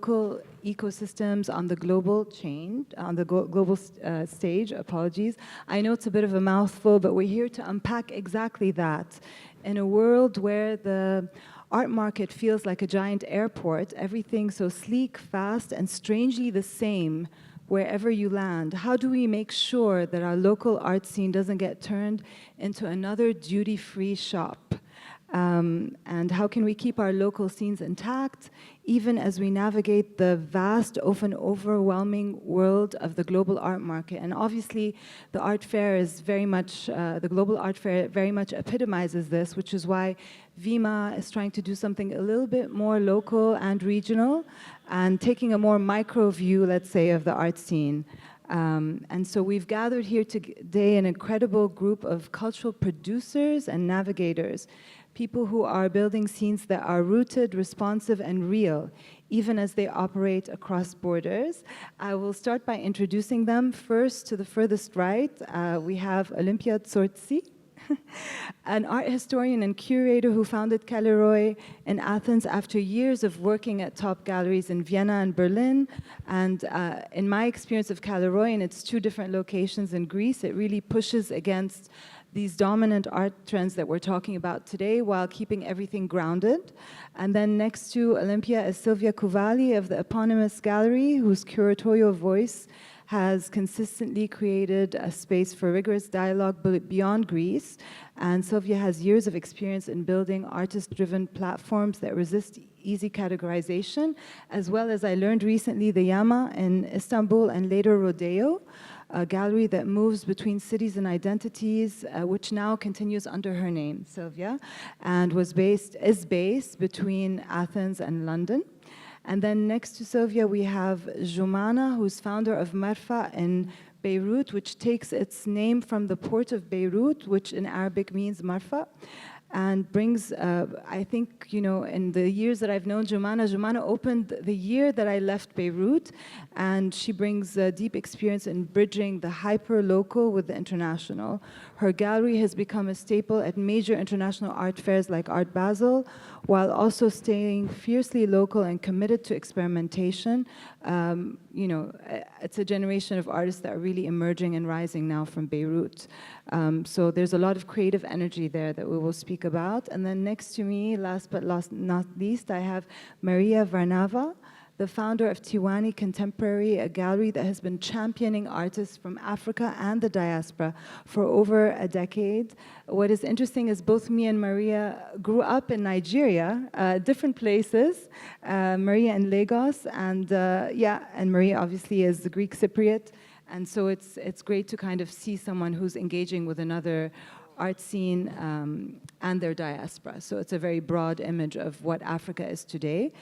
local ecosystems on the global chain, on the global stage, apologies. I know it's a bit of a mouthful, but we're here to unpack exactly that. In a world where the art market feels like a giant airport, everything so sleek, fast, and strangely the same wherever you land, how do we make sure that our local art scene doesn't get turned into another duty-free shop? And how can we keep our local scenes intact, even as we navigate the vast, often overwhelming world of the global art market? And obviously, the art fair is very much, the global art fair very much epitomizes this, which is why VIMA is trying to do something a little bit more local and regional, and taking a more micro view, let's say, of the art scene. And so we've gathered here today an incredible group of cultural producers and navigators, people who are building scenes that are rooted, responsive, and real, even as they operate across borders. I will start by introducing them. First, to the furthest right, we have Olympia Tzortzi, an art historian and curator who founded Khalil in Athens after years of working at top galleries in Vienna and Berlin. And in my experience of Khalil in its two different locations in Greece, it really pushes against these dominant art trends that we're talking about today while keeping everything grounded. And then next to Olympia is Sylvia Kouvali of the eponymous gallery, whose curatorial voice has consistently created a space for rigorous dialogue beyond Greece. And Sylvia has years of experience in building artist-driven platforms that resist easy categorization, as well as, I learned recently, the Yama in Istanbul and later Rodeo, a gallery that moves between cities and identities, which now continues under her name, Sylvia, and is based between Athens and London. And then next to Sylvia, we have Joumana, who's founder of Marfa in Beirut, which takes its name from the port of Beirut, which in Arabic means Marfa, and brings, I think, you know, in the years that I've known Joumana opened the year that I left Beirut, and she brings deep experience in bridging the hyper-local with the international. Her gallery has become a staple at major international art fairs like Art Basel, while also staying fiercely local and committed to experimentation. You know, it's a generation of artists that are really emerging and rising now from Beirut. So there's a lot of creative energy there that we will speak about. And then next to me, last but not least, I have Maria Varnava, the founder of Tiwani Contemporary, a gallery that has been championing artists from Africa and the diaspora for over a decade. What is interesting is both me and Maria grew up in Nigeria, different places. Maria in Lagos, and and Maria obviously is the Greek Cypriot. And so it's great to kind of see someone who's engaging with another art scene and their diaspora. So it's a very broad image of what Africa is today.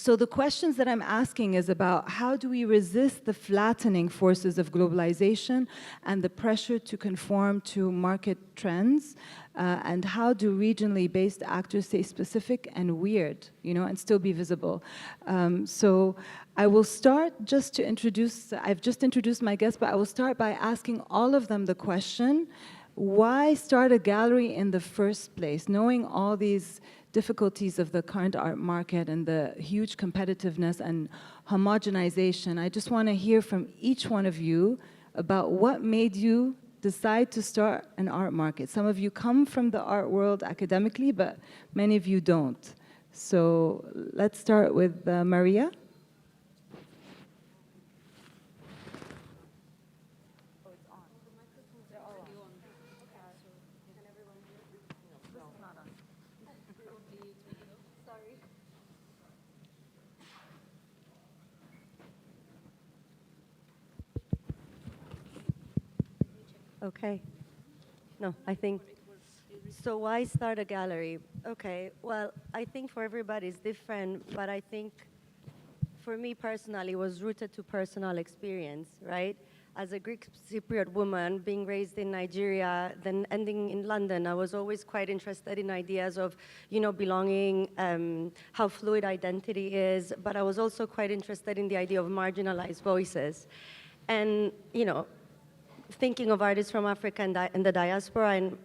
So the questions that I'm asking is about how do we resist the flattening forces of globalization and the pressure to conform to market trends, and how do regionally based actors stay specific and weird, you know, and still be visible. So I will start just to introduce, I've just introduced my guests, but I will start by asking all of them the question, why start a gallery in the first place, knowing all these difficulties of the current art market and the huge competitiveness and homogenization? I just want to hear from each one of you about what made you decide to start an art market. Some of you come from the art world academically, but many of you don't. So let's start with Maria. Okay. No, I think, so why start a gallery? Okay, well, I think for everybody it's different, but I think for me personally it was rooted to personal experience, right? As a Greek Cypriot woman, being raised in Nigeria, then ending in London, I was always quite interested in ideas of, you know, belonging, how fluid identity is, but I was also quite interested in the idea of marginalized voices. And, you know, thinking of artists from Africa and the diaspora, and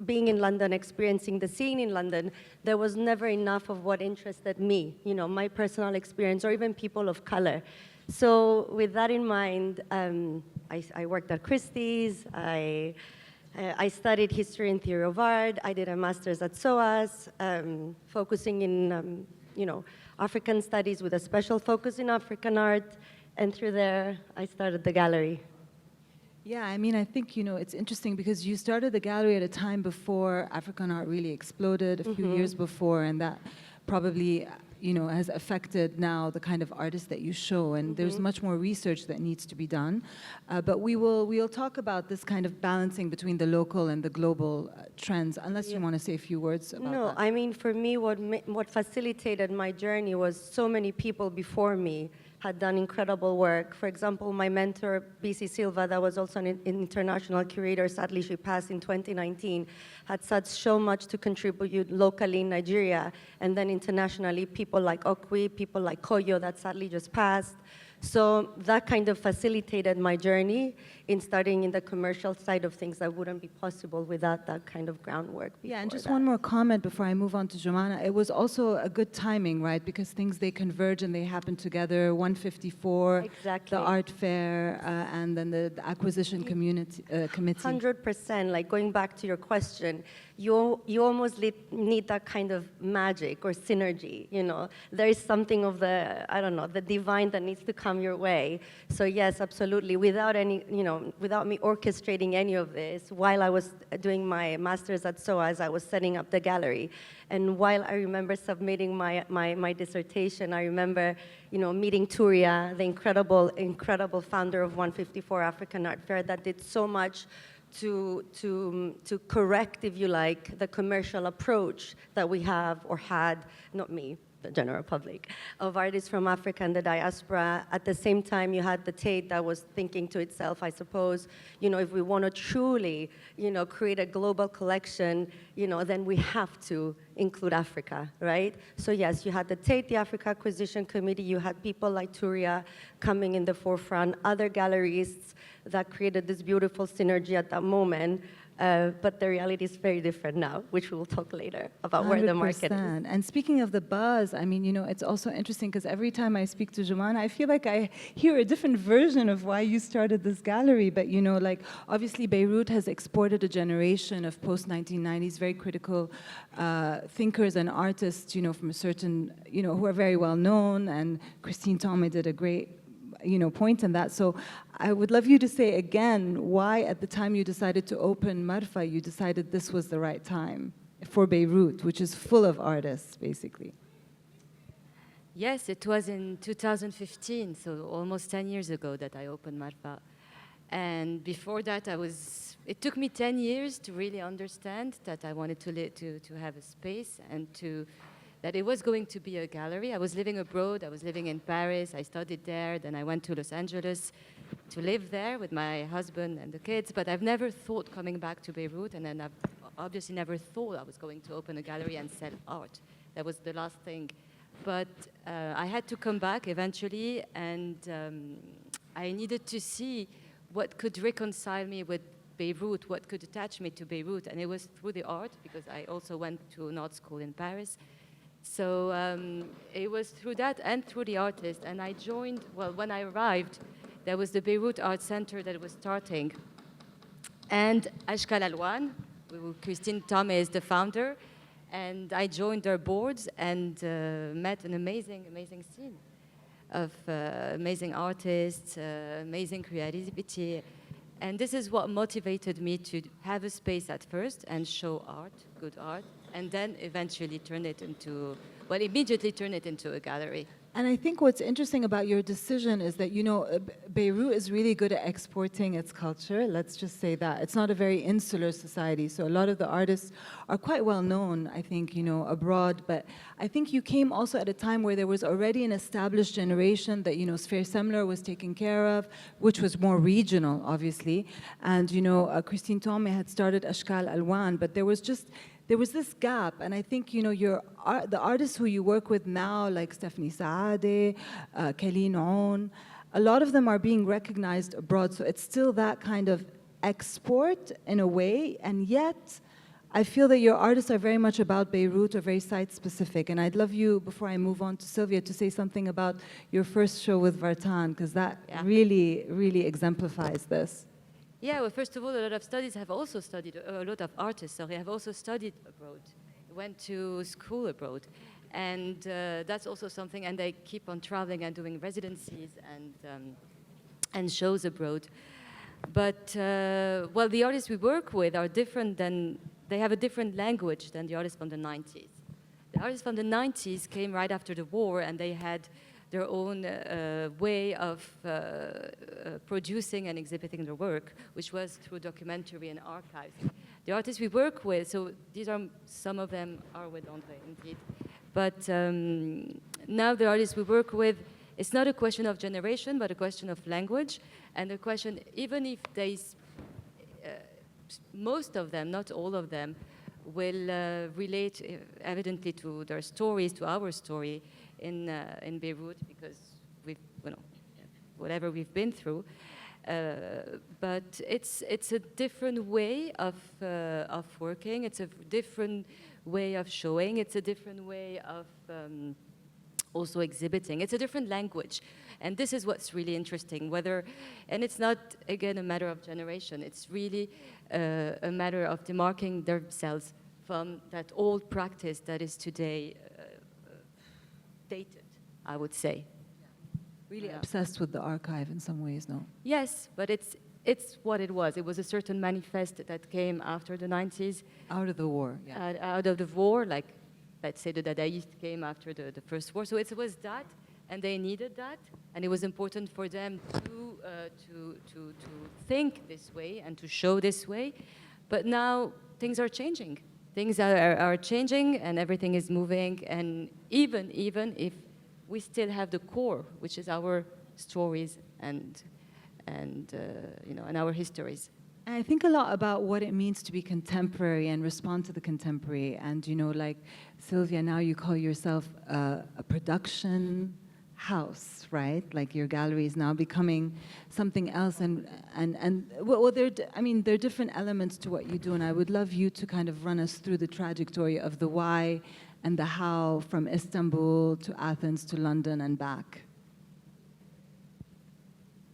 being in London, experiencing the scene in London, there was never enough of what interested me, my personal experience, or even people of color. So with that in mind, I worked at Christie's. I studied history and theory of art. I did a master's at SOAS, focusing in, African studies with a special focus in African art. And through there, I started the gallery. Yeah, I mean, I think, it's interesting because you started the gallery at a time before African art really exploded, a few years before, and that probably, has affected now the kind of artists that you show, and there's much more research that needs to be done. But we'll talk about this kind of balancing between the local and the global trends, unless you want to say a few words about that. No, I mean, for me, what facilitated my journey was so many people before me had done incredible work. For example, my mentor, B.C. Silva, that was also an international curator, sadly she passed in 2019, had so much to contribute locally in Nigeria, and then internationally, people like Okwi, people like Koyo, that sadly just passed. So that kind of facilitated my journey in starting in the commercial side of things that wouldn't be possible without that kind of groundwork. Yeah, and just one more comment before I move on to Joumana. It was also a good timing, right? Because things, they converge and they happen together. 154, exactly. The art fair, and then the acquisition committee. 100%, like going back to your question, you almost need that kind of magic or synergy, There is something of the divine that needs to come your way. So yes, absolutely. Without me orchestrating any of this, while I was doing my master's at SOAS, I was setting up the gallery. And while I remember submitting my dissertation, I remember, meeting Turia, the incredible founder of 154 African Art Fair that did so much to correct, if you like, the commercial approach that we have or had, not me, the general public, of artists from Africa and the diaspora. At the same time, you had the Tate that was thinking to itself, I suppose, if we want to truly, create a global collection, then we have to include Africa, right? So yes, you had the Tate, the Africa Acquisition Committee, you had people like Turia coming in the forefront, other gallerists that created this beautiful synergy at that moment. But the reality is very different now, which we will talk later about 100%. Where the market is. And speaking of the buzz, I mean, it's also interesting because every time I speak to Joumana, I feel like I hear a different version of why you started this gallery. But, obviously Beirut has exported a generation of post-1990s, very critical thinkers and artists, from a certain, who are very well known. And Christine Tomé did a great point in that. So I would love you to say again why at the time you decided to open Marfa, you decided this was the right time for Beirut, which is full of artists, basically. Yes, it was in 2015, so almost 10 years ago that I opened Marfa. And before that, it took me 10 years to really understand that I wanted to have a space and that it was going to be a gallery. I was living abroad, I was living in Paris, I studied there, then I went to Los Angeles to live there with my husband and the kids, but I've never thought coming back to Beirut, and then I've obviously never thought I was going to open a gallery and sell art. That was the last thing. But I had to come back eventually, and I needed to see what could reconcile me with Beirut, what could attach me to Beirut, and it was through the art, because I also went to an art school in Paris. So it was through that and through the artist. And I joined, when I arrived, there was the Beirut Art Center that was starting. And Ashkal Alwan, Christine Tomé is the founder. And I joined their boards and met an amazing scene of amazing artists, amazing creativity. And this is what motivated me to have a space at first and show art, good art, and then eventually immediately turn it into a gallery. And I think what's interesting about your decision is that, Beirut is really good at exporting its culture. Let's just say that. It's not a very insular society, so a lot of the artists are quite well known, I think, abroad. But I think you came also at a time where there was already an established generation that, Sfer Semler was taken care of, which was more regional, obviously. And, Christine Tomé had started Ashkal Alwan, but there was this gap, and I think, the artists who you work with now, like Stephanie Saade, Khalil, a lot of them are being recognized abroad, so it's still that kind of export in a way, and yet I feel that your artists are very much about Beirut or very site-specific. And I'd love you, before I move on to Sylvia, to say something about your first show with Vartan, because that really, really exemplifies this. Yeah, well, first of all, a lot of studies have also studied, a lot of artists, sorry, have also studied abroad, went to school abroad. And that's also something, and they keep on traveling and doing residencies and shows abroad. But, well, the artists we work with are different than, they have a different language than the artists from the 90s. The artists from the 90s came right after the war, and they had their own way of producing and exhibiting their work, which was through documentary and archives. The artists we work with, so these are, some of them are with André, indeed. But now the artists we work with, it's not a question of generation, but a question of language. And the question, even if they, most of them, not all of them, will relate evidently to their stories, to our story in Beirut, because we've, you know, whatever we've been through. But it's a different way of working. It's a different way of showing. It's a different way of also exhibiting. It's a different language. And this is what's really interesting, whether, and it's not, again, a matter of generation. It's really a matter of demarking themselves from that old practice that is today dated, I would say. Really obsessed with the archive in some ways, no? Yes, but it's what it was. It was a certain manifest that came after the 90s. Out of the war, yeah. Out of the war, like, let's say the Dadaists came after the First War. So it was that, and they needed that, and it was important for them to think this way and to show this way. But now things are changing. Things are changing, and everything is moving, and even if we still have the core, which is our stories and you know, and our histories. And I think a lot about what it means to be contemporary and respond to the contemporary. And, you know, like, Sylvia, now you call yourself a production house, right? Like, your gallery is now becoming something else. And well, there are different elements to what you do. And I would love you to kind of run us through the trajectory of the why and the how from Istanbul to Athens to London and back.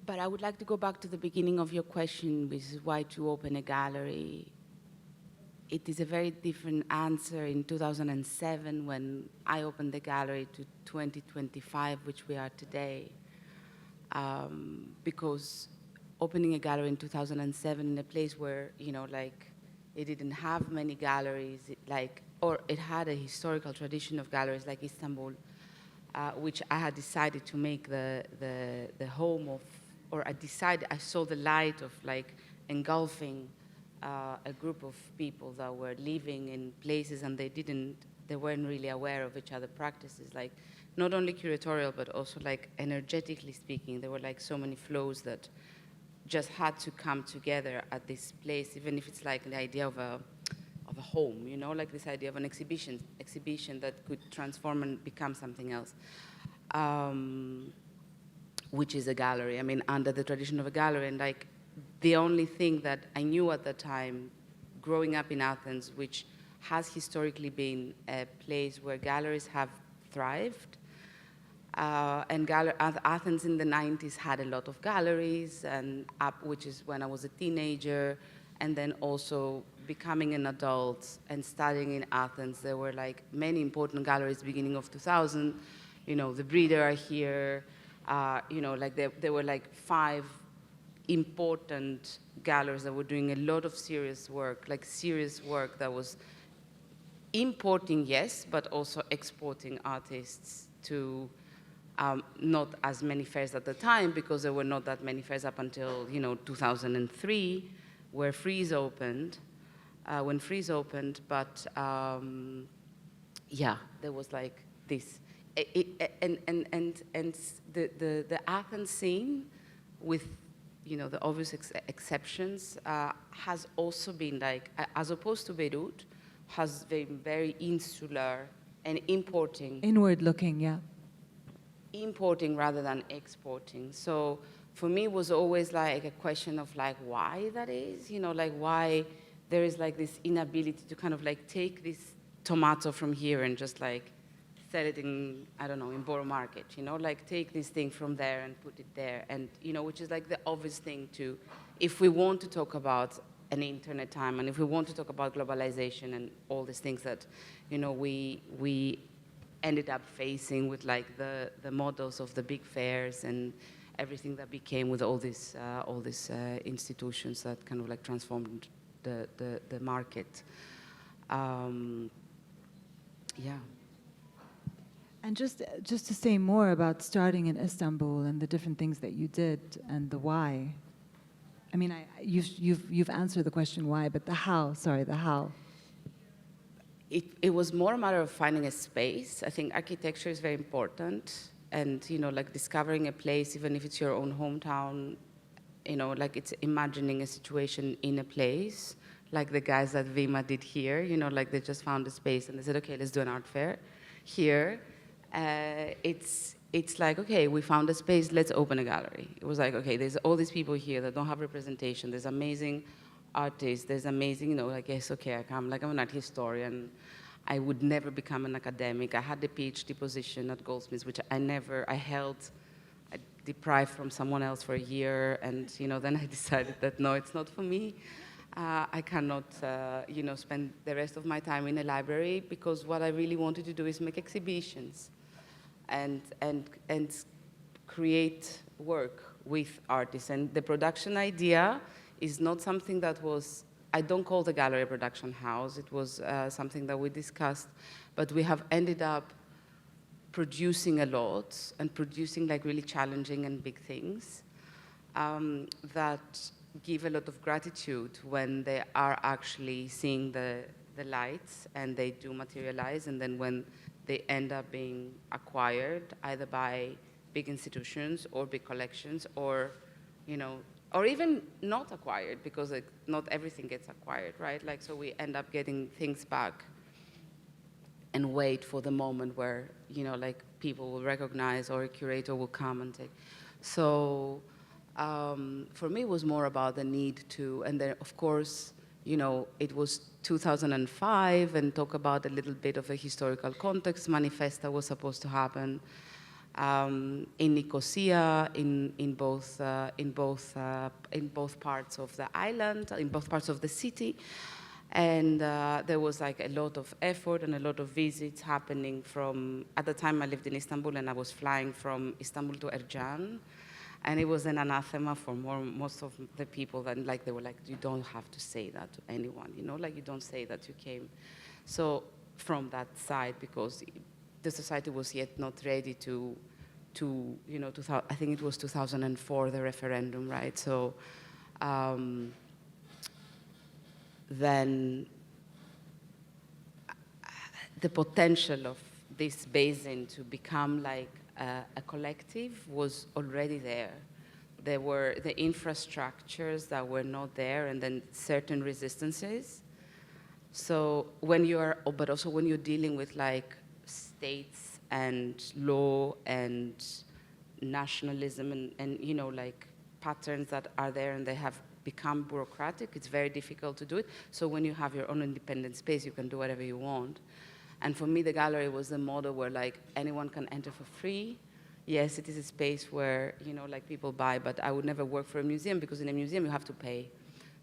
But I would like to go back to the beginning of your question, which is why to open a gallery. It is a very different answer in 2007 when I opened the gallery to 2025, which we are today. Because opening a gallery in 2007 in a place where, you know, like, it didn't have many galleries, or it had a historical tradition of galleries like Istanbul, which I had decided to make the home of, or I saw the light of, like, engulfing a group of people that were living in places, and they weren't really aware of each other practices, like, not only curatorial, but also, like, energetically speaking. There were, like, so many flows that just had to come together at this place, even if it's like the idea of a home, you know, like this idea of an exhibition that could transform and become something else. Which is a gallery, I mean, under the tradition of a gallery. And, like, the only thing that I knew at the time, growing up in Athens, which has historically been a place where galleries have thrived, and Athens in the 90s had a lot of galleries, and which is when I was a teenager, and then also becoming an adult and studying in Athens. There were, like, many important galleries beginning of 2000, you know, the Breeder are here, you know, like, there were, like, 5 important galleries that were doing a lot of serious work that was importing, yes, but also exporting artists to not as many fairs at the time, because there were not that many fairs up until, you know, 2003, where Frieze opened, when Frieze opened, but yeah, there was, like, this. And the Athens scene, with, you know, the obvious exceptions, has also been, like, as opposed to Beirut, has been very insular and importing. Inward looking, yeah. Importing rather than exporting. So for me, it was always like a question of like why that is, you know, like why there is like this inability to kind of like take this tomato from here and just like sell it in, I don't know, in Borough Market, you know, like take this thing from there and put it there. And, you know, which is like the obvious thing to, if we want to talk about an internet time and if we want to talk about globalization and all these things that, you know, we ended up facing with like the models of the big fairs and everything that became with all these institutions that kind of like transformed the market. Yeah. And just to say more about starting in Istanbul and the different things that you did and the why. I mean, you've answered the question why, but the how. Sorry, the how. It was more a matter of finding a space. I think architecture is very important, and you know, like discovering a place, even if it's your own hometown. You know, like it's imagining a situation in a place, like the guys at VIMA did here. You know, like they just found a space and they said, okay, let's do an art fair here. It's like, okay, we found a space, let's open a gallery. It was like, okay, there's all these people here that don't have representation. There's amazing artists, there's amazing, you know, like, yes, okay, I'm an art historian. I would never become an academic. I had the PhD position at Goldsmiths, which I held, I deprived from someone else for a year, and, you know, then I decided that, no, it's not for me. I cannot, you know, spend the rest of my time in a library, because what I really wanted to do is make exhibitions and create work with artists. And the production idea is not something that was, I don't call the gallery a production house. It was something that we discussed, but we have ended up producing a lot and producing like really challenging and big things that give a lot of gratitude when they are actually seeing the lights and they do materialize, and then when they end up being acquired either by big institutions or big collections, or, you know, or even not acquired, because like, not everything gets acquired, right? Like, so we end up getting things back and wait for the moment where, you know, like people will recognize or a curator will come and take. So for me, it was more about the need to, and then of course, you know, it was 2005, and talk about a little bit of a historical context. Manifesta was supposed to happen in Nicosia, in both parts of the island, in both parts of the city, and there was like a lot of effort and a lot of visits happening from. At the time, I lived in Istanbul, and I was flying from Istanbul to Ercan. And it was an anathema for most of the people that, like, they were like, you don't have to say that to anyone, you know, like, you don't say that you came. So from that side, because the society was yet not ready to you know, I think it was 2004, the referendum, right? So then the potential of this basin to become like a collective was already there. There were the infrastructures that were not there, and then certain resistances. So when you are, but also when you're dealing with like states and law and nationalism and you know, like patterns that are there and they have become bureaucratic, it's very difficult to do it. So when you have your own independent space, you can do whatever you want. And for me, the gallery was the model where like anyone can enter for free. Yes, it is a space where, you know, like people buy, but I would never work for a museum, because in a museum you have to pay.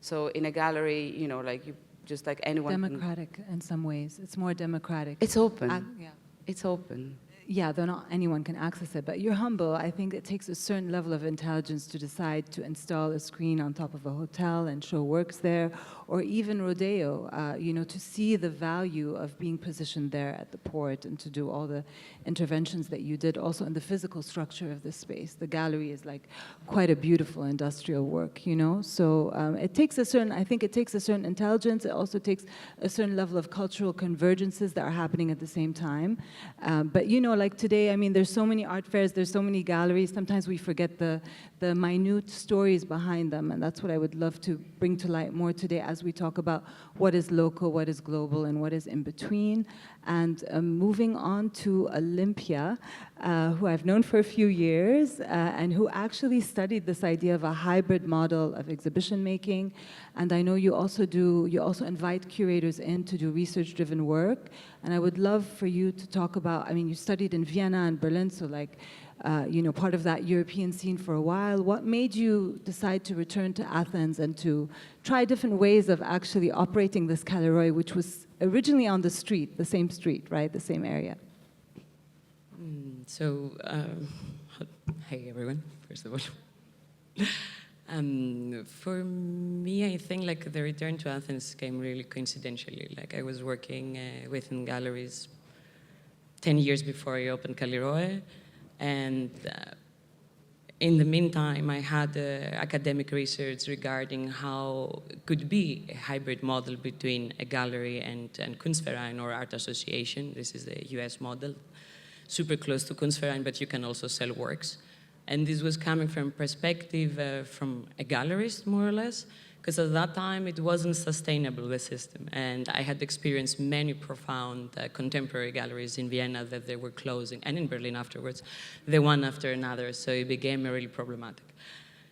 So in a gallery, you know, like you just like anyone. Democratic in some ways. It's more democratic. It's open. Yeah. It's open. Yeah, though not anyone can access it, but you're humble. I think it takes a certain level of intelligence to decide to install a screen on top of a hotel and show works there, or even Rodeo, you know, to see the value of being positioned there at the port and to do all the interventions that you did also in the physical structure of the space. The gallery is like quite a beautiful industrial work, you know? So it takes a certain, I think it takes a certain intelligence. It also takes a certain level of cultural convergences that are happening at the same time. But you know, like today, I mean, there's so many art fairs, there's so many galleries, sometimes we forget the minute stories behind them, and that's what I would love to bring to light more today as we talk about what is local, what is global, and what is in between. And moving on to Olympia, who I've known for a few years, and who actually studied this idea of a hybrid model of exhibition making. And I know you also invite curators in to do research-driven work. And I would love for you to talk about, I mean, you studied in Vienna and Berlin, so like, part of that European scene for a while. What made you decide to return to Athens and to try different ways of actually operating this galeroi, which was originally on the street, the same street, right, the same area? Hey everyone, first of all. For me, I think like the return to Athens came really coincidentally. Like I was working within galleries 10 years before I opened Galeroi, and in the meantime, I had academic research regarding how it could be a hybrid model between a gallery and Kunstverein or art association. This is the US model, super close to Kunstverein, but you can also sell works. And this was coming from perspective from a gallerist, more or less, because at that time it wasn't sustainable, the system. And I had experienced many profound contemporary galleries in Vienna that they were closing, and in Berlin afterwards, the one after another, so it became really problematic.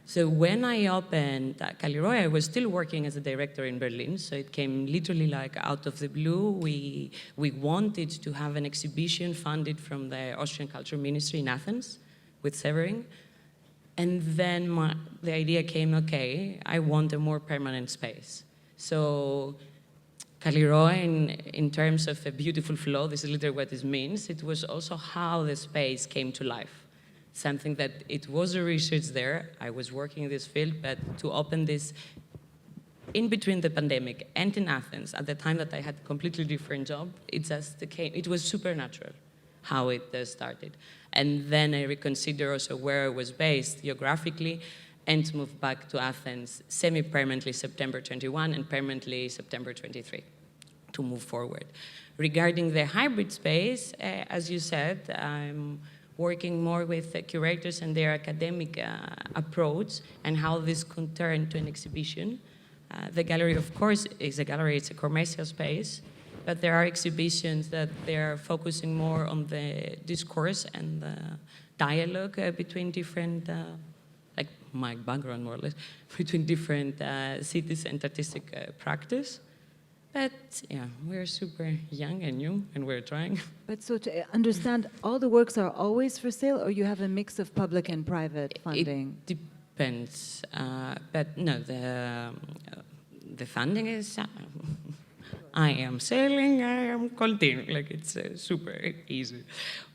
So when I opened Galeroi, I was still working as a director in Berlin, so it came literally like out of the blue. We wanted to have an exhibition funded from the Austrian Culture Ministry in Athens with Severin. And then the idea came, okay, I want a more permanent space. So Galeroi, in terms of a beautiful flow, this is literally what it means, it was also how the space came to life. Something that it was a research there, I was working in this field, but to open this in between the pandemic and in Athens, at the time that I had a completely different job, it was supernatural how it started. And then I reconsidered also where I was based geographically and moved back to Athens semi-permanently September 21 and permanently September 23 to move forward. Regarding the hybrid space, as you said, I'm working more with curators and their academic approach and how this could turn to an exhibition. The gallery, of course, is a gallery, it's a commercial space, but there are exhibitions that they're focusing more on the discourse and the dialogue between different, like my background more or less, between different cities and artistic practice. But yeah, we're super young and new, and we're trying. But so to understand, all the works are always for sale, or you have a mix of public and private funding? It depends, but no, the funding is, I am selling, I am continuing, like it's super easy.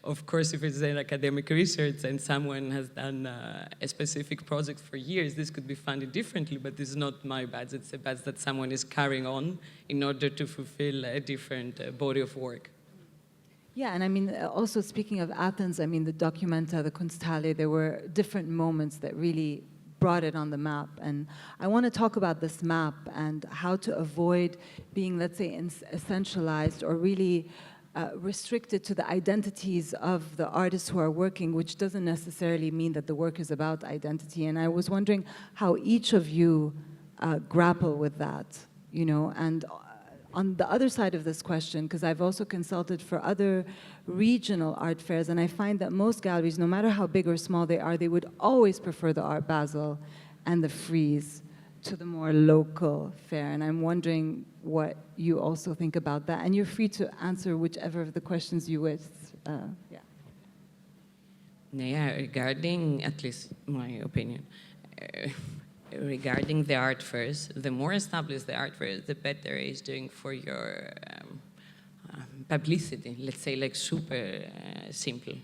Of course, if it's an academic research and someone has done a specific project for years, this could be funded differently, but this is not my badge, it's a badge that someone is carrying on in order to fulfill a different body of work. Yeah, and I mean, also speaking of Athens, I mean, the Documenta, the Kunsthalle, there were different moments that really brought it on the map. And I want to talk about this map and how to avoid being, let's say, essentialized or really restricted to the identities of the artists who are working, which doesn't necessarily mean that the work is about identity. And I was wondering how each of you grapple with that, you know, and on the other side of this question, because I've also consulted for other regional art fairs, and I find that most galleries, no matter how big or small they are, they would always prefer the Art Basel and the Frieze to the more local fair. And I'm wondering what you also think about that. And you're free to answer whichever of the questions you wish. Yeah, regarding, at least my opinion, regarding the art fairs, the more established the art fair, the better it's doing for your publicity, let's say, like super simple.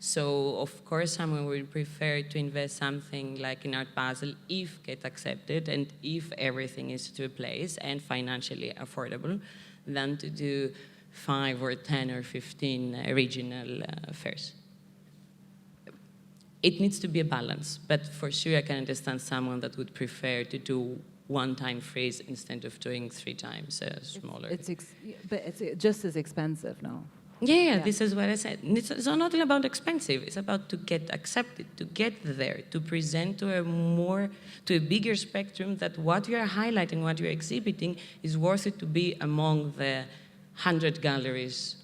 So, of course, someone would prefer to invest something like in Art Basel if get accepted and if everything is to a place and financially affordable than to do 5 or 10 or 15 regional fairs. It needs to be a balance, but for sure I can understand someone that would prefer to do one-time Frieze instead of doing 3 times smaller. But it's just as expensive, no? Yeah, this is what I said. It's not about expensive. It's about to get accepted, to get there, to present to a bigger spectrum that what you are highlighting, what you're exhibiting is worth it to be among the 100 galleries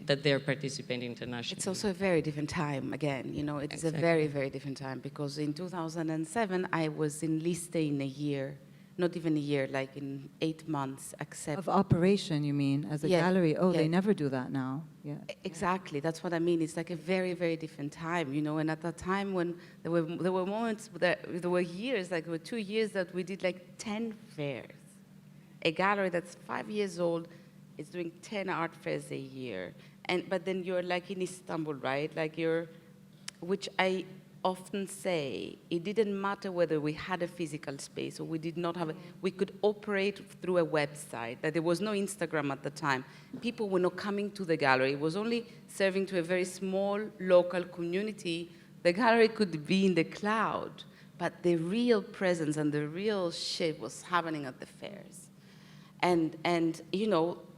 that they're participating internationally. It's also a very different time, again, it's a very, very different time, because in 2007, I was in Liste in a year. Not even a year, like in 8 months, except... Of operation, you mean, as a gallery? Oh, they never do that now. Yeah. Exactly, that's what I mean. It's like a very, very different time, and at that time when there were moments, there were years, like there were 2 years that we did like 10 fairs. A gallery that's 5 years old is doing 10 art fairs a year. But then you're like in Istanbul, right? Like which I often say, it didn't matter whether we had a physical space or we did not have we could operate through a website, that there was no Instagram at the time. People were not coming to the gallery. It was only serving to a very small local community. The gallery could be in the cloud, but the real presence and the real shit was happening at the fairs. And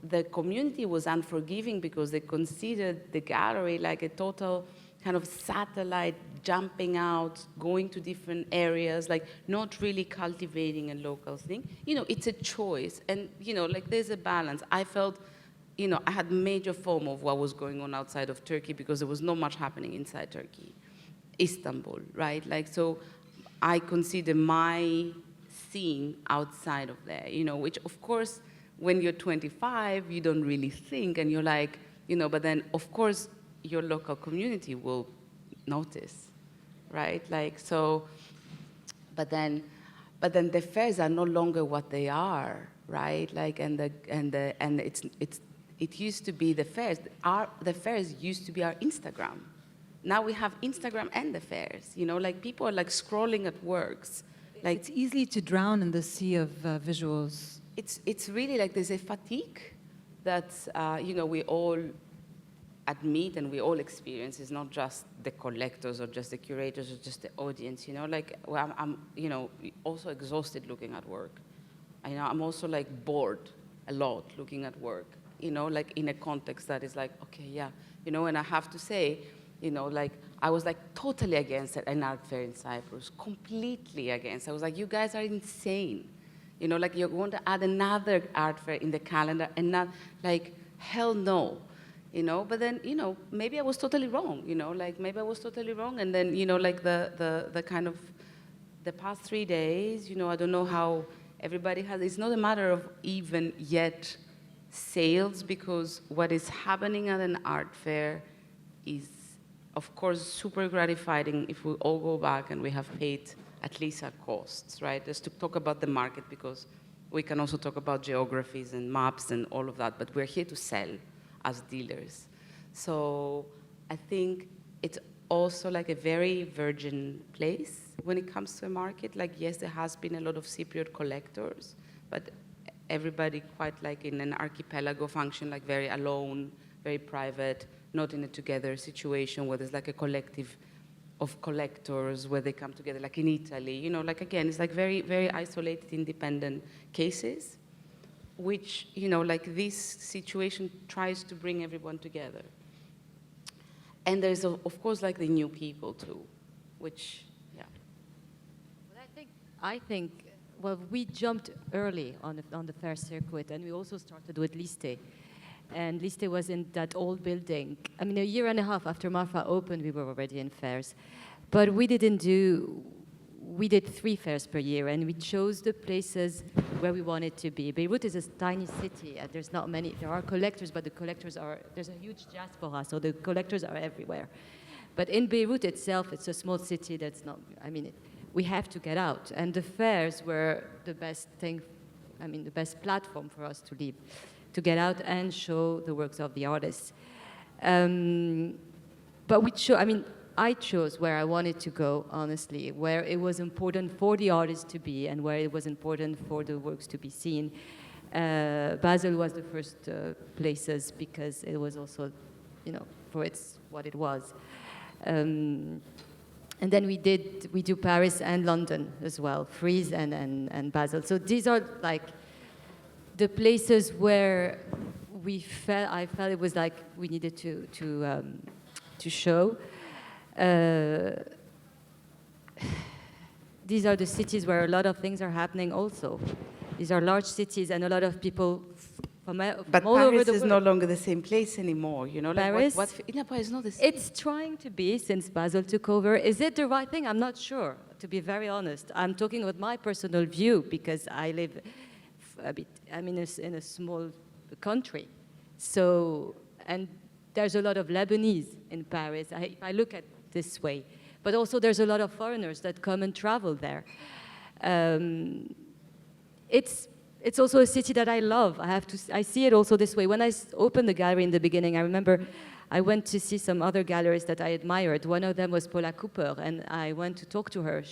the community was unforgiving because they considered the gallery like a total kind of satellite, jumping out, going to different areas, like not really cultivating a local thing. It's a choice, and like there's a balance. I felt, I had major FOMO of what was going on outside of Turkey because there was not much happening inside Turkey, Istanbul, right? Like, so I consider my scene outside of there, which of course, when you're 25, you don't really think, and you're like, but then of course, your local community will notice, right? Like, so, but then the fairs are no longer what they are, right? Like, and it used to be the fairs. The fairs used to be our Instagram. Now we have Instagram and the fairs, like people are like scrolling at works. Like, it's easy to drown in the sea of visuals. It's really like there's a fatigue that, we all admit and we all experience. Is not just the collectors or just the curators or just the audience, like, well, I'm also exhausted looking at work. I'm also like bored a lot looking at work, like in a context that is like, okay, yeah, and I have to say, like I was like totally against an art fair in Cyprus, completely against. I was like, you guys are insane. Like you're going to add another art fair in the calendar and not, like, hell no. But then, maybe I was totally wrong, like maybe I was totally wrong. And then, like the kind of, the past 3 days, I don't know how everybody has, it's not a matter of even yet sales, because what is happening at an art fair is, of course, super gratifying if we all go back and we have paid at least our costs, right? Just to talk about the market, because we can also talk about geographies and maps and all of that, but we're here to sell as dealers. So I think it's also like a very virgin place when it comes to a market. Like, yes, there has been a lot of Cypriot collectors, but everybody quite like in an archipelago function, like very alone, very private, not in a together situation where there's like a collective of collectors where they come together, like in Italy, like again, it's like very, very isolated, independent cases, which, like this situation tries to bring everyone together. And there's, of course, like the new people too, which, yeah. Well, I think, well, we jumped early on the fair circuit, and we also started with Liste. And Liste was in that old building. I mean, a year and a half after Marfa opened, we were already in fairs. But we did 3 fairs per year, and we chose the places where we wanted to be. Beirut is a tiny city, and there's not many. There are collectors, but there's a huge diaspora, so the collectors are everywhere. But in Beirut itself, it's a small city that's not, we have to get out. And the fairs were the best thing, the best platform for us to live, to get out and show the works of the artists. But I chose where I wanted to go, honestly, where it was important for the artists to be and where it was important for the works to be seen. Basel was the first places because it was also, for what it was. And then we do Paris and London as well, Frieze and Basel. So these are like the places where I felt it was like we needed to show. These are the cities where a lot of things are happening also. These are large cities and a lot of people from all over the world. But Paris is no longer the same place anymore, you know? Like Paris? Paris is not the same. It's trying to be since Basel took over. Is it the right thing? I'm not sure, to be very honest. I'm talking about my personal view because I live in a small country. So, and there's a lot of Lebanese in Paris. If I look at this way. But also there's a lot of foreigners that come and travel there. It's also a city that I love. I see it also this way. When I opened the gallery in the beginning, I remember I went to see some other galleries that I admired. One of them was Paula Cooper, and I went to talk to her.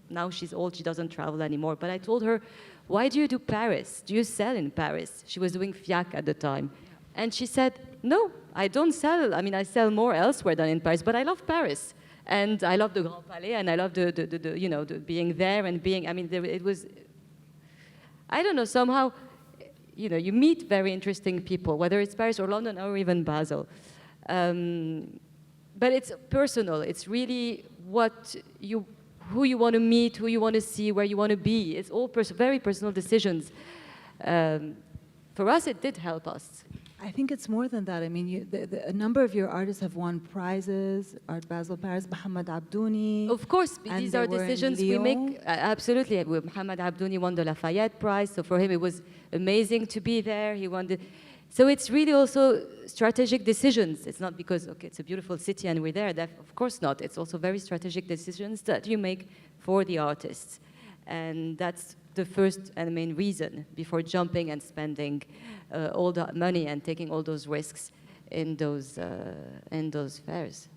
Now she's old, she doesn't travel anymore. But I told her, why do you do Paris? Do you sell in Paris? She was doing FIAC at the time. And she said, no, I don't sell. I mean, I sell more elsewhere than in Paris, but I love Paris. And I love the Grand Palais, and I love the being there and being, I mean, it was, I don't know, somehow, you meet very interesting people, whether it's Paris or London or even Basel. But it's personal. It's really who you want to meet, who you want to see, where you want to be. It's all very personal decisions. For us, it did help us. I think it's more than that. I mean, a number of your artists have won prizes, Art Basel Paris, Mohamed Abdouni. Of course, these are decisions we make. Absolutely. Mohamed Abdouni won the Lafayette Prize, so for him it was amazing to be there. He won so it's really also strategic decisions. It's not because, okay, it's a beautiful city and we're there. Of course not. It's also very strategic decisions that you make for the artists. And that's the first and main reason before jumping and spending all the money and taking all those risks in those fairs.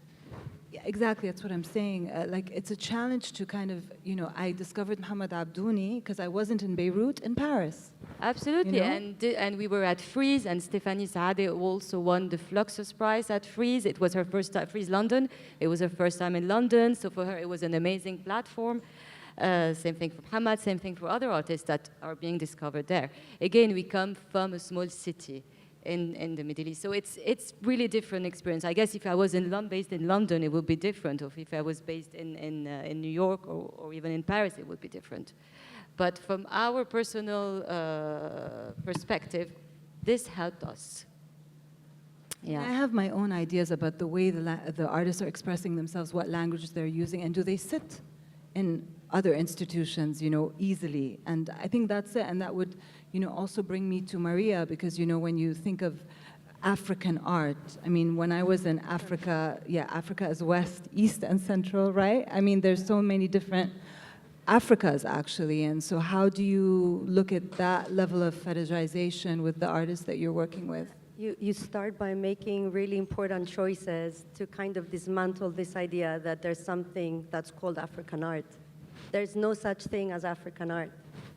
Yeah, exactly, that's what I'm saying. Like, it's a challenge to kind of, I discovered Mohamed Abdouni because I wasn't in Beirut, in Paris. Absolutely, and we were at Frieze, and Stéphanie Saadé also won the Fluxus Prize at Frieze. It was her first time, Frieze London. It was her first time in London, so for her it was an amazing platform. Same thing for Mohamed, same thing for other artists that are being discovered there. Again, we come from a small city in the Middle East, so it's really different experience. I guess if I was based in London, it would be different, or if I was based in New York or even in Paris, it would be different. But from our personal perspective, this helped us. Yeah. I have my own ideas about the way the artists are expressing themselves, what languages they're using, and do they sit in other institutions, easily. And I think that's it. And that would, also bring me to Maria, because, when you think of African art, I mean, when I was in Africa, Africa is West, East, and Central, right? I mean, there's so many different Africas, actually. And so how do you look at that level of fetishization with the artists that you're working with? You start by making really important choices to kind of dismantle this idea that there's something that's called African art. There's no such thing as African art.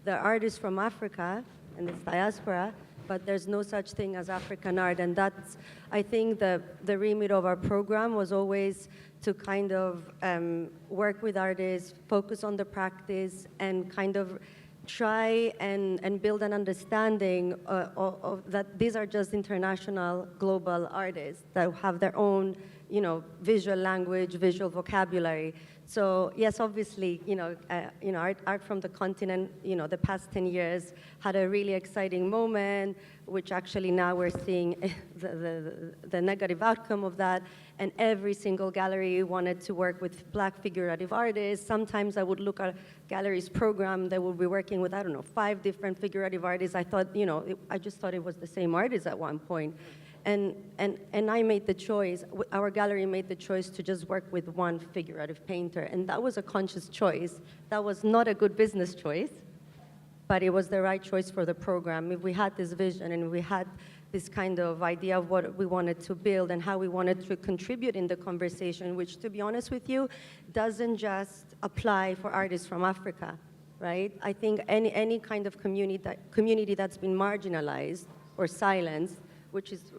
There are artists from Africa and its diaspora, but there's no such thing as African art. And that's, I think, the remit of our program was always to kind of work with artists, focus on the practice, and kind of try and build an understanding of that these are just international, global artists that have their own, visual language, visual vocabulary. So yes, obviously, art from the continent, the past 10 years had a really exciting moment, which actually now we're seeing the negative outcome of that. And every single gallery wanted to work with Black figurative artists. Sometimes I would look at a gallery's program, they would be working with, 5 different figurative artists. I thought, I just thought it was the same artist at one point. And I made the choice, our gallery made the choice to just work with one figurative painter. And that was a conscious choice. That was not a good business choice, but it was the right choice for the program. If we had this vision and we had this kind of idea of what we wanted to build and how we wanted to contribute in the conversation, which, to be honest with you, doesn't just apply for artists from Africa, right? I think any kind of community that's been marginalized or silenced, which is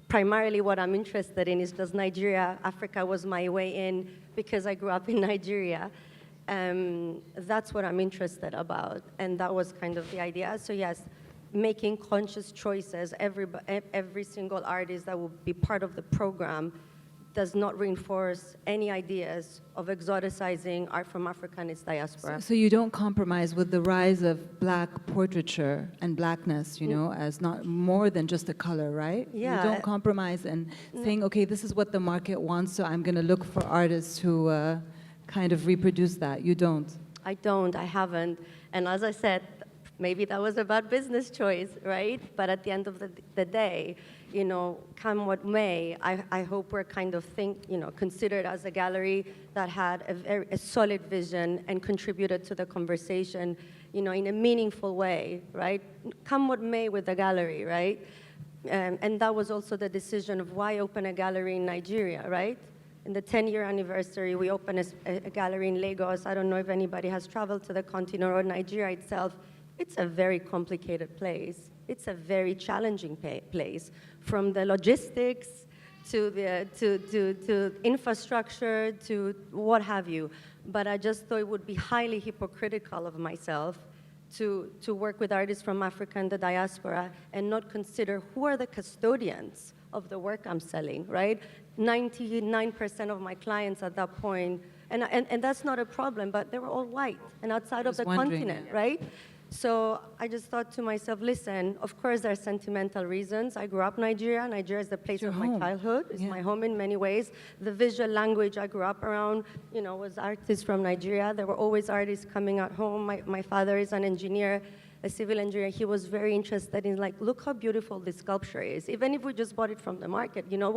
primarily what I'm interested in, is just Nigeria. Africa was my way in because I grew up in Nigeria. That's what I'm interested about, and that was kind of the idea. So yes, making conscious choices, every single artist that will be part of the program does not reinforce any ideas of exoticizing art from Africa and its diaspora. So you don't compromise with the rise of black portraiture and blackness, you know, as not more than just a color, right? Yeah. You don't compromise and saying, okay, this is what the market wants, so I'm going to look for artists who kind of reproduce that. You don't. I haven't. And as I said, maybe that was a bad business choice, right? But at the end of the day, you know, come what may, I hope we're kind of considered as a gallery that had a solid vision and contributed to the conversation, you know, in a meaningful way, right? Come what may with the gallery, right? And that was also the decision of why open a gallery in Nigeria, right? In the 10-year anniversary, we opened a gallery in Lagos. I don't know if anybody has traveled to the continent or Nigeria itself. It's a very complicated place. It's a very challenging place, from the logistics to the infrastructure to what have you. But I just thought it would be highly hypocritical of myself to work with artists from Africa and the diaspora and not consider who are the custodians of the work I'm selling, right? 99% of my clients at that point, and that's not a problem, but they were all white and outside of the continent, right? So I just thought to myself, listen, of course there are sentimental reasons. I grew up in Nigeria. Nigeria is the place of my childhood. It's my home in many ways. The visual language I grew up around, you know, was artists from Nigeria. There were always artists coming at home. My father is an engineer, a civil engineer. He was very interested in, like, look how beautiful this sculpture is. Even if we just bought it from the market, you know,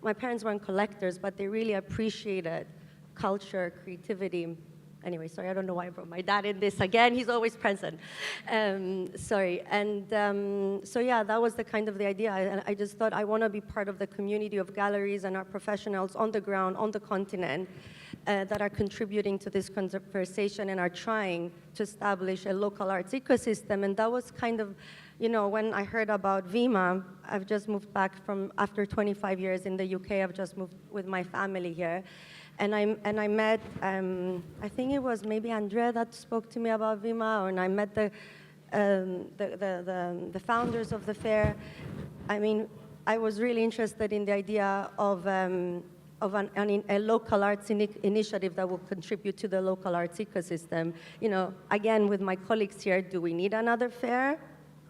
my parents weren't collectors, but they really appreciated culture, creativity. Anyway, sorry, I don't know why I brought my dad in this again. He's always present. Sorry. And so yeah, that was the kind of the idea. And I just thought I want to be part of the community of galleries and our professionals on the ground, on the continent, that are contributing to this conversation and are trying to establish a local arts ecosystem. And that was kind of, you know, when I heard about VIMA, I've just moved back from, after 25 years in the UK, I've just moved with my family here. And I met, I think it was maybe Andrea that spoke to me about VIMA, and I met the founders of the fair. I mean, I was really interested in the idea of a local arts initiative that will contribute to the local arts ecosystem. You know, again, with my colleagues here, do we need another fair?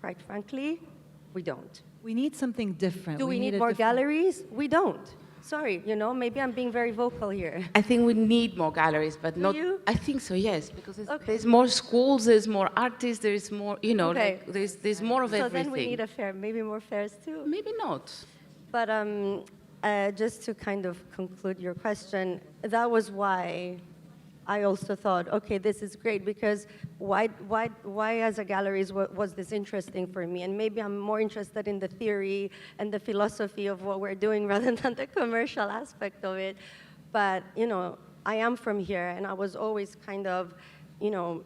Quite frankly, we don't. We need something different. Do we need more galleries? We don't. Sorry, you know, maybe I'm being very vocal here. I think we need more galleries, but not. You? I think so, yes, because there's more schools, there's more artists, there's more, you know, Okay. like there's more of everything. So then we need a fair, maybe more fairs too. Maybe not. But just to kind of conclude your question, that was why I also thought, okay, this is great, because why as a gallery was this interesting for me? And maybe I'm more interested in the theory and the philosophy of what we're doing rather than the commercial aspect of it. But, you know, I am from here, and I was always kind of, you know,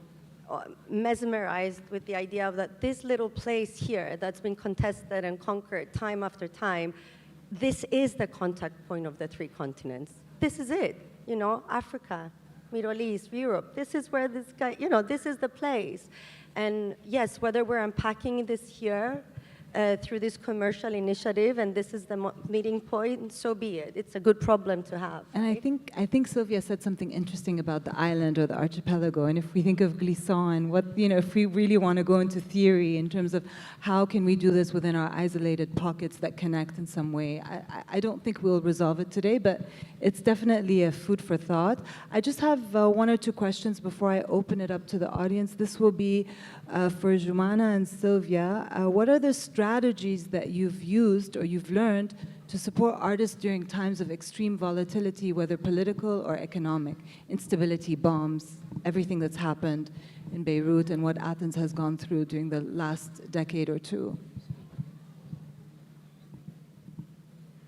mesmerized with the idea of that this little place here that's been contested and conquered time after time, this is the contact point of the three continents. This is it, you know, Africa, Middle East, Europe. This is where this guy, you know, this is the place. And yes, whether we're unpacking this here through this commercial initiative, and this is the meeting point, so be it. It's a good problem to have. And right? I think Sylvia said something interesting about the island or the archipelago. And if we think of Glissant, what, you know, if we really want to go into theory in terms of how can we do this within our isolated pockets that connect in some way, I don't think we'll resolve it today, but it's definitely a food for thought. I just have one or two questions before I open it up to the audience. This will be for Joumana and Sylvia. What are the strategies that you've used or you've learned to support artists during times of extreme volatility, whether political or economic, instability, bombs, everything that's happened in Beirut and what Athens has gone through during the last decade or two?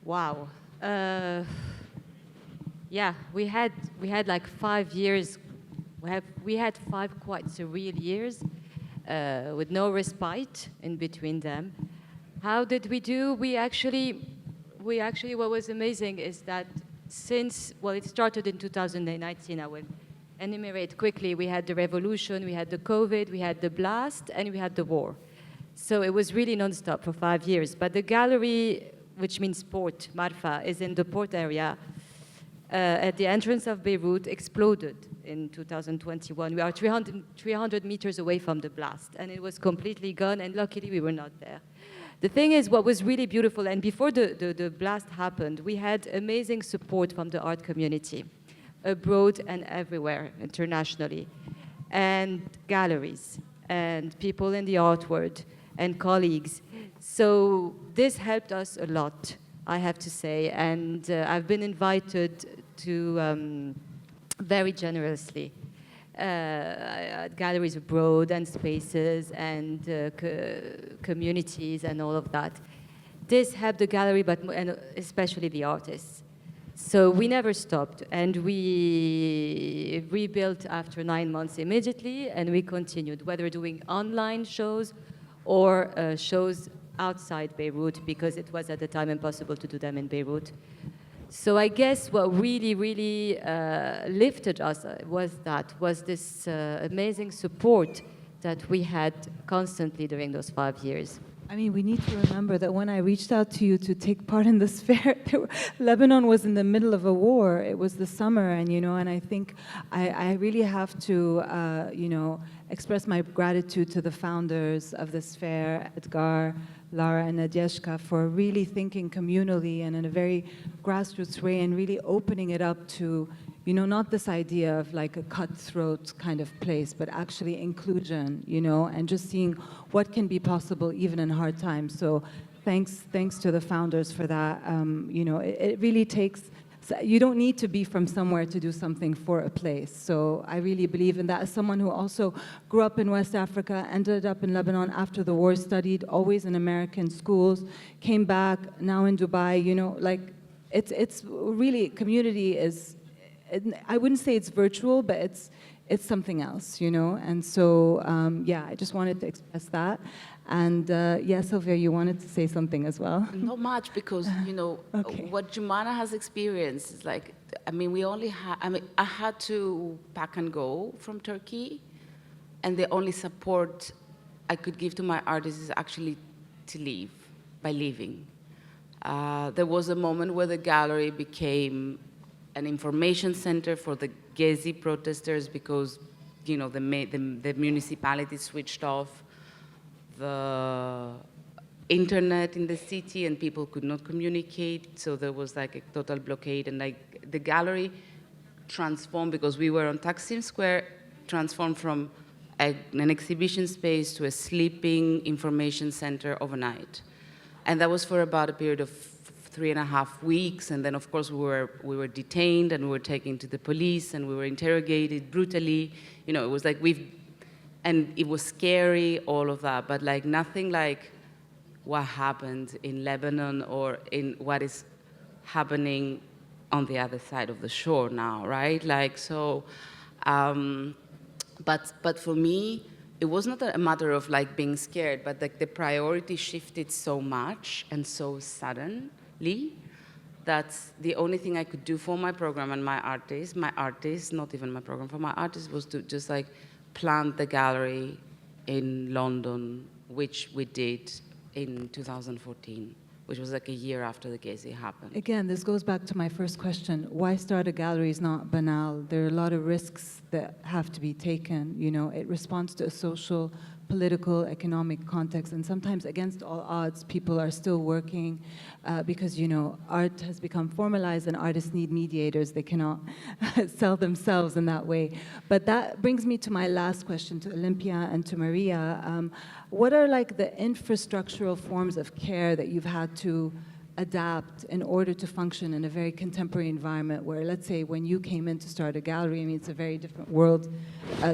Wow. Yeah, we had like 5 years. We had 5 quite surreal years with no respite in between them. How did we do? We actually, what was amazing is that since, well, it started in 2019, I will enumerate quickly. We had the revolution, we had the COVID, we had the blast, and we had the war. So it was really nonstop for 5 years. But the gallery, which means port, Marfa, is in the port area at the entrance of Beirut, exploded in 2021. We are 300 meters away from the blast, and it was completely gone, and luckily we were not there. The thing is, what was really beautiful, and before the blast happened, we had amazing support from the art community, abroad and everywhere, internationally, and galleries, and people in the art world, and colleagues. So this helped us a lot, I have to say, and I've been invited to very generously galleries abroad and spaces and communities and all of that. This helped the gallery, and especially the artists. So we never stopped, and we rebuilt after 9 months immediately, and we continued, whether doing online shows or shows outside Beirut, because it was at the time impossible to do them in Beirut. So I guess what really, really lifted us was this amazing support that we had constantly during those 5 years. I mean, we need to remember that when I reached out to you to take part in this fair, Lebanon was in the middle of a war. It was the summer, and and I think I really have to, express my gratitude to the founders of this fair, Edgar, Lara, and Nadeshka, for really thinking communally and in a very grassroots way, and really opening it up to, not this idea of like a cutthroat kind of place, but actually inclusion, and just seeing what can be possible even in hard times. So thanks to the founders for that. It really takes, you don't need to be from somewhere to do something for a place. So I really believe in that. As someone who also grew up in West Africa, ended up in Lebanon after the war, studied always in American schools, came back, now in Dubai, it's really, community is, I wouldn't say it's virtual, but it's something else, And so, I just wanted to express that. And Sylvia, you wanted to say something as well. Not much, because Okay. what Joumana has experienced is like, I had to pack and go from Turkey, and the only support I could give to my artists is actually to leave, by leaving. There was a moment where the gallery became an information center for the Gezi protesters, because the municipality switched off the internet in the city and people could not communicate, so there was like a total blockade, and like the gallery transformed, because we were on Taksim Square, transformed from an exhibition space to a sleeping information center overnight. And that was for about a period of 3.5 weeks, and then of course we were detained, and we were taken to the police, and we were interrogated brutally. It was like and it was scary, all of that, but like nothing like what happened in Lebanon or in what is happening on the other side of the shore now, right? Like, so, but for me, it was not a matter of like being scared, but like the priority shifted so much and so suddenly that the only thing I could do for my program and my artists, not even my program, for my artists, was to just like plant the gallery in London, which we did in 2014, which was like a year after the Gezi happened. Again, this goes back to my first question. Why start a gallery is not banal. There are a lot of risks that have to be taken. It responds to a social, political, economic context, and sometimes against all odds, people are still working because, art has become formalized and artists need mediators. They cannot sell themselves in that way. But that brings me to my last question to Olympia and to Maria. What are like the infrastructural forms of care that you've had to adapt in order to function in a very contemporary environment where, let's say, when you came in to start a gallery, it's a very different world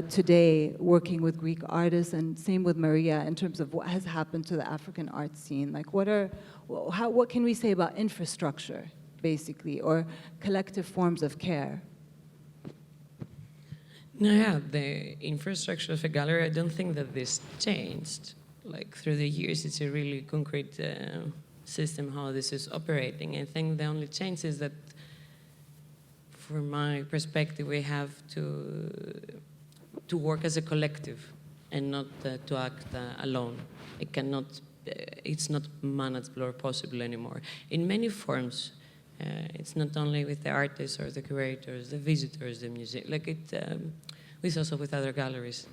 today, working with Greek artists, and same with Maria in terms of what has happened to the African art scene. Like, what can we say about infrastructure, basically, or collective forms of care? No, yeah, the infrastructure of a gallery, I don't think that this changed. Like, through the years, it's a really concrete system how this is operating. I think the only change is that, from my perspective, we have to work as a collective and not to act alone. It cannot, it's not manageable or possible anymore. In many forms, it's not only with the artists or the curators, the visitors, the museum, like it's also with other galleries.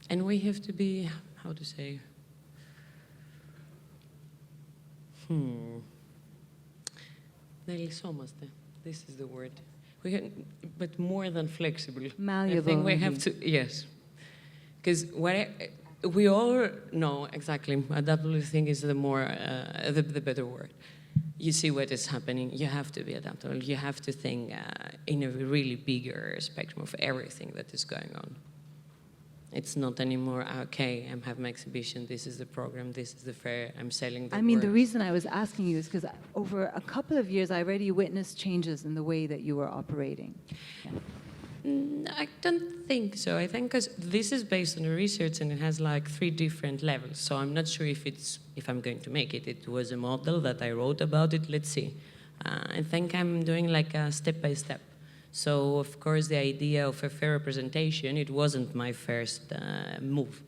And we have to be, how to say, this is the word. But more than flexible. Malleable. I think we have to, yes. Because we all know exactly, adaptable I think is the better word. You see what is happening, you have to be adaptable. You have to think in a really bigger spectrum of everything that is going on. It's not anymore, okay, I'm having my exhibition, this is the program, this is the fair, I'm selling the the works. reason I was asking you is because over a couple of years, I already witnessed changes in the way that you were operating. Yeah. I don't think so. I think because this is based on the research and it has like 3 different levels. So I'm not sure if I'm going to make it. It was a model that I wrote about it. Let's see. I think I'm doing like a step by step. So of course the idea of a fair representation, it wasn't my first move.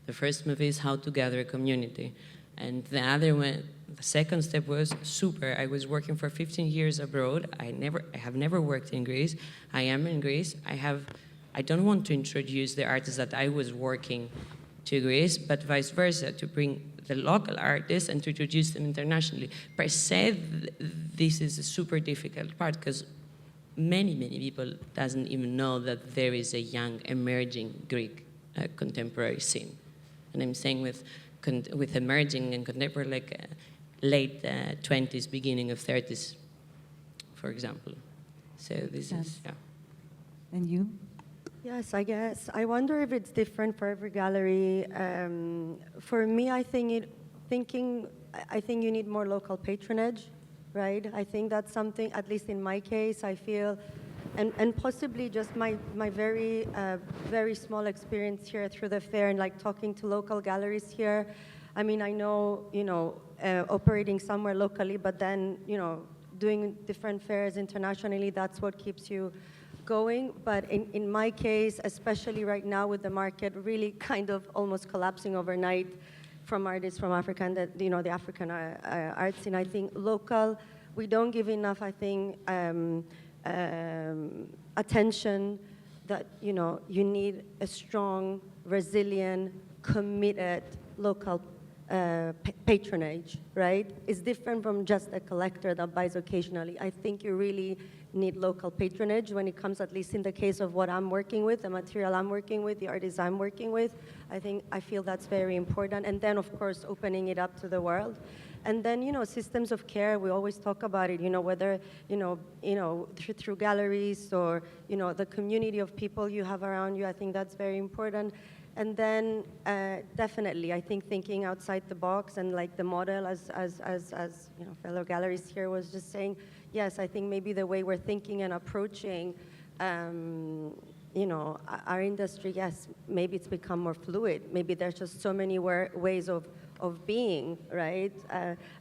The first move is how to gather a community. And the other one, the second step was super. I was working for 15 years abroad. I have never worked in Greece. I am in Greece. I don't want to introduce the artists that I was working to Greece, but vice versa, to bring the local artists and to introduce them internationally. Per se, this is a super difficult part because many people doesn't even know that there is a young emerging Greek contemporary scene. And I'm saying with emerging and contemporary, like late 20s, beginning of 30s, for example. So this is, yeah. And you? Yes, I guess. I wonder if it's different for every gallery. For me, I think you need more local patronage, right? I think that's something, at least in my case, I feel, and possibly just my very, very small experience here through the fair and like talking to local galleries here. I mean, I know, operating somewhere locally, but then, doing different fairs internationally, that's what keeps you going. But in my case, especially right now with the market really kind of almost collapsing overnight from artists from Africa and the African art scene, I think local, we don't give enough, I think, attention that, you need a strong, resilient, committed local patronage, right? It's different from just a collector that buys occasionally. I think you really need local patronage when it comes, at least in the case of what I'm working with, the material I'm working with, the artists I'm working with. I feel that's very important. And then, of course, opening it up to the world. And then, systems of care, we always talk about it, whether, through galleries or, the community of people you have around you. I think that's very important. And then definitely, I think thinking outside the box and like the model, as fellow galleries here was just saying, yes, I think maybe the way we're thinking and approaching, our industry, yes, maybe it's become more fluid. Maybe there's just so many ways of being, right?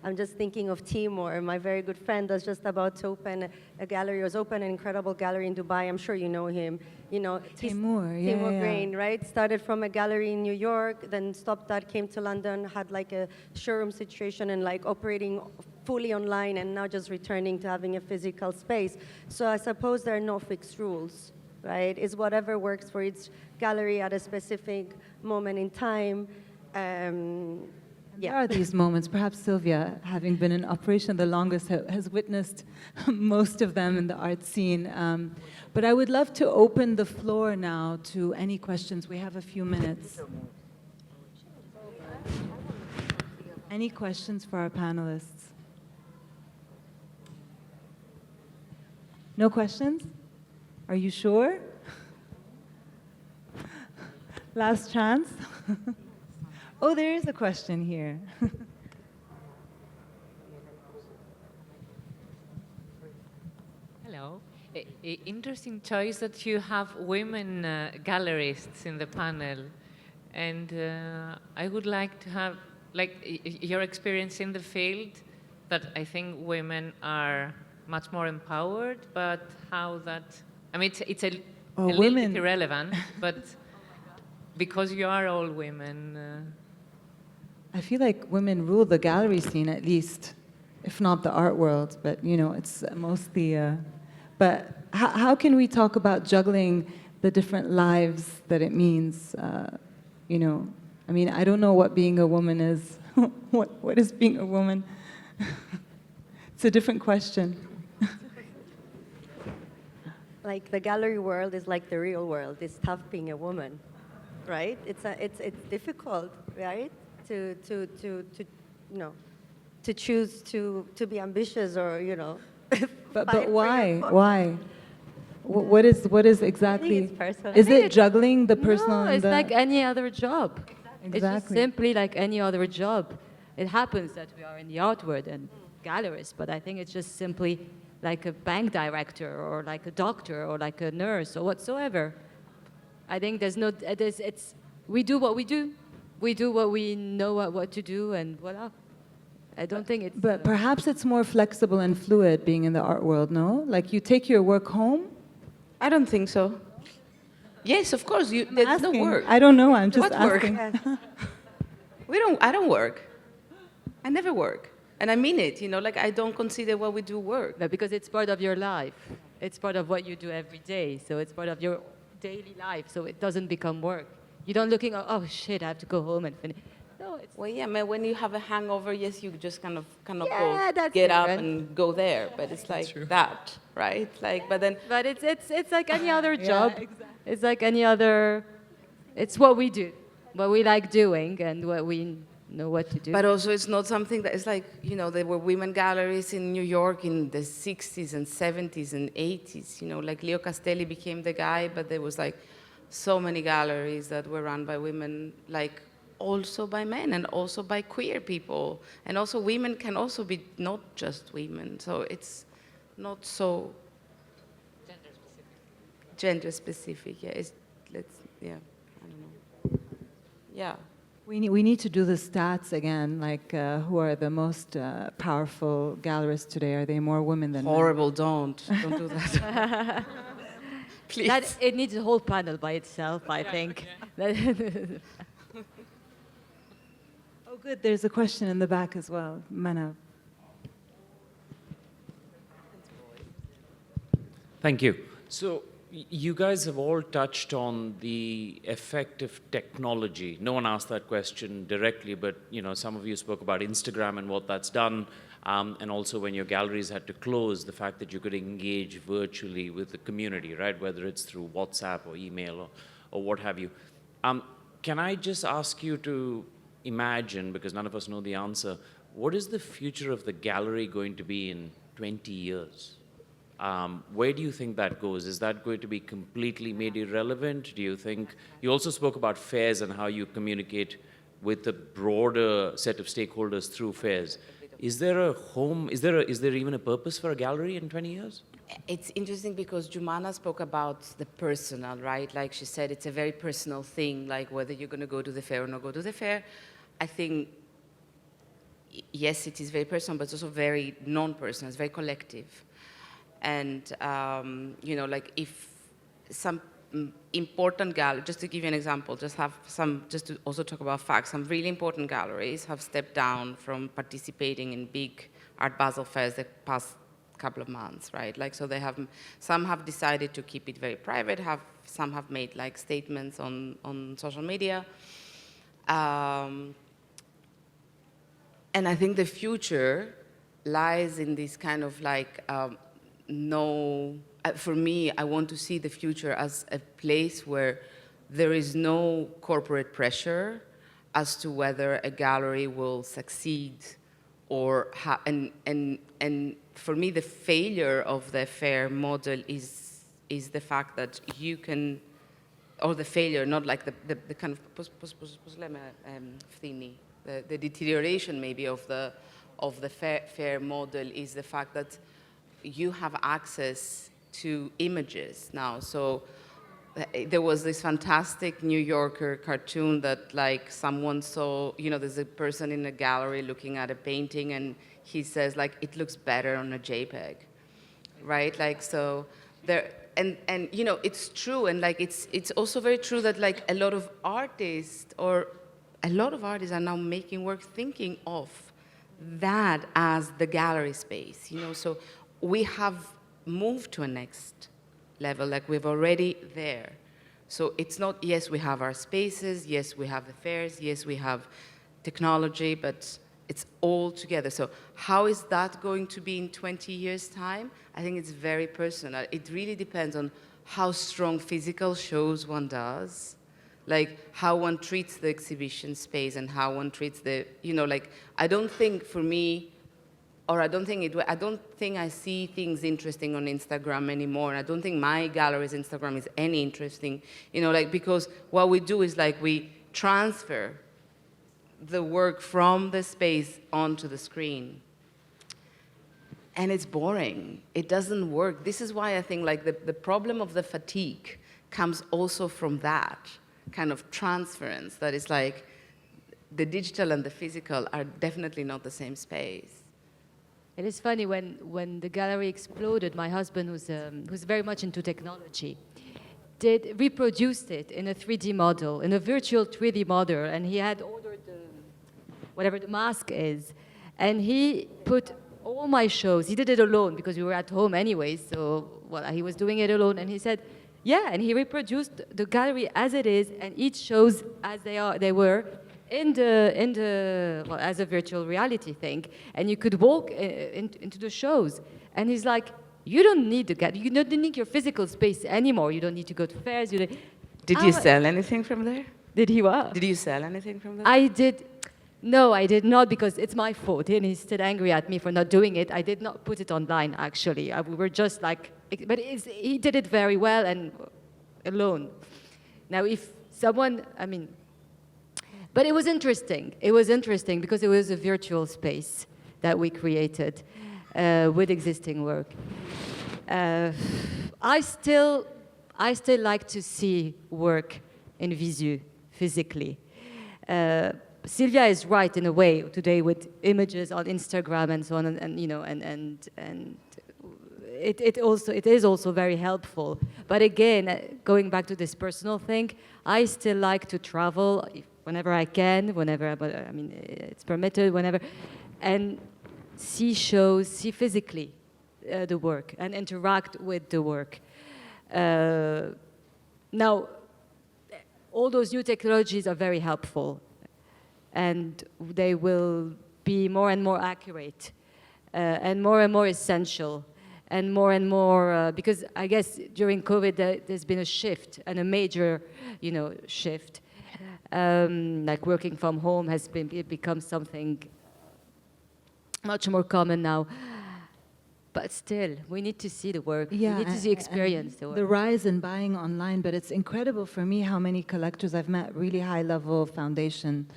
I'm just thinking of Timur, my very good friend that's just about to open a gallery, was open an incredible gallery in Dubai. I'm sure you know him. Timur, Timur Grain, right? Started from a gallery in New York, then stopped that, came to London, had like a showroom situation and like operating fully online and now just returning to having a physical space. So I suppose there are no fixed rules, right? It's whatever works for each gallery at a specific moment in time. There are these moments. Perhaps Sylvia, having been in operation the longest, has witnessed most of them in the art scene. But I would love to open the floor now to any questions. We have a few minutes. Any questions for our panelists? No questions? Are you sure? Last chance? Oh, there is a question here. Hello. Interesting choice that you have women gallerists in the panel. And I would like to have, your experience in the field, that I think women are much more empowered, but how that, it's a Oh, a little bit women. irrelevant, but because you are all women. I feel like women rule the gallery scene at least, if not the art world. But you know, it's mostly. But how can we talk about juggling the different lives that it means? You know, I mean, I don't know what being a woman is. What is being a woman? It's a different question. Like the gallery world is like the real world. It's tough being a woman, right? It's difficult, right? To you know, to choose to be ambitious or, you know. But why? Why? What is exactly? it's personal. Is it juggling the personal No, and it's the? like any other job. It's just Exactly. simply like any other job. It happens that we are in the art world and gallerists, but I think it's just simply like a bank director or like a doctor or like a nurse or whatsoever. I think there's no, we do what we do. We do what we know what to do, and voila. I don't think it's... But perhaps it's more flexible and fluid being in the art world, no? Like you take your work home? I don't think so. Yes, of course. There's no work. I don't know, I'm just What work? asking. I don't work. I never work. And I mean it, you know, like I don't consider what we do work. No, because it's part of your life. It's part of what you do every day. So it's part of your daily life. So it doesn't become work. You don't looking, oh shit, I have to go home and finish. No, it's... Well, yeah, man, when you have a hangover, yes, you just kind of Yeah, go, that's get up different. and go there. But it's like that, right? Like, but then... But it's like any other job. Exactly. It's like any other, it's what we do, what we like doing and what we know what to do. But also it's not something that is like, you know, there were women galleries in New York in the 60s and 70s and 80s, you know, like Leo Castelli became the guy, but there was like so many galleries that were run by women, like also by men and also by queer people. And also women can also be not just women. So it's not so gender specific. Yeah, I don't know. Yeah. We need to do the stats again, like who are the most powerful gallerists today? Are they more women than men? Horrible, don't do that. Please. It needs a whole panel by itself, I think. Oh, good. There's a question in the back as well. Manav. Thank you. So you guys have all touched on the effect of technology. No one asked that question directly, but you know, some of you spoke about Instagram and what that's done, and also when your galleries had to close, the fact that you could engage virtually with the community, right? Whether it's through WhatsApp or email or what have you. Can I just ask you to imagine, because none of us know the answer, what is the future of the gallery going to be in 20 years? Where do you think that goes? Is that going to be completely made irrelevant? Do you think, you also spoke about fairs and how you communicate with a broader set of stakeholders through fairs. Is there a home, is there even a purpose for a gallery in 20 years? It's interesting because Joumana spoke about the personal, right? Like she said, it's a very personal thing, like whether you're going to go to the fair or not go to the fair. I think, yes, it is very personal, but it's also very non-personal, it's very collective. And, you know, like if some important galleries, just to give you an example, just to also talk about facts, some really important galleries have stepped down from participating in big Art Basel fairs the past couple of months, right? Like, so they have, some have decided to keep it very private, some have made like statements on social media. And I think the future lies in this kind of like, for me, I want to see the future as a place where there is no corporate pressure as to whether a gallery will succeed or and for me, the failure of the fair model is the fact that you can, or the failure, not like the kind of the deterioration maybe of the fair model is the fact that you have access to images now. So there was this fantastic New Yorker cartoon that like someone saw, you know, there's a person in a gallery looking at a painting and he says like, it looks better on a JPEG, right? Like, so there, and you know, it's true, and like it's also very true that like a lot of artists are now making work thinking of that as the gallery space, you know. So we have moved to a next level, like we're already there. So it's not, yes, we have our spaces, yes, we have the fairs, yes, we have technology, but it's all together. So how is that going to be in 20 years' time? I think it's very personal. It really depends on how strong physical shows one does, like how one treats the exhibition space and how one treats the, you know, like I don't think for me, or I don't think I see things interesting on Instagram anymore. I don't think my gallery's Instagram is any interesting, you know, like, because what we do is like we transfer the work from the space onto the screen. And it's boring. It doesn't work. This is why I think like the problem of the fatigue comes also from that kind of transference, that is like the digital and the physical are definitely not the same space. It is funny, when the gallery exploded, my husband, who's very much into technology, reproduced it in a 3D model, in a virtual 3D model, and he had ordered whatever the mask is, and he put all my shows, he did it alone because we were at home anyway, so well, he was doing it alone, and he said, yeah, and he reproduced the gallery as it is, and each shows as they were, in the well, as a virtual reality thing, and you could walk into the shows, and he's like, you don't need the gallery, you don't need your physical space anymore. You don't need to go to fairs. Did you sell anything from there? Did he what? Did you sell anything from there? I did. No, I did not, because it's my fault, and he's still angry at me for not doing it. I did not put it online, actually. We were just like, but he did it very well and alone. Now, if someone, I mean, but it was interesting. It was interesting because it was a virtual space that we created with existing work. I still like to see work in visu, physically. Sylvia is right in a way today with images on Instagram and so on, and you know, and it is also very helpful. But again, going back to this personal thing, I still like to travel whenever I can, but I mean, it's permitted whenever, and see shows, see physically the work, and interact with the work. Now, all those new technologies are very helpful, and they will be more and more accurate, and more essential, and more, because I guess during COVID there's been a shift, and a major, you know, shift. Like working from home has become something much more common now. But still, we need to see the work. Yeah, we need to see experience the work. The rise in buying online, but it's incredible for me how many collectors I've met, really high-level foundation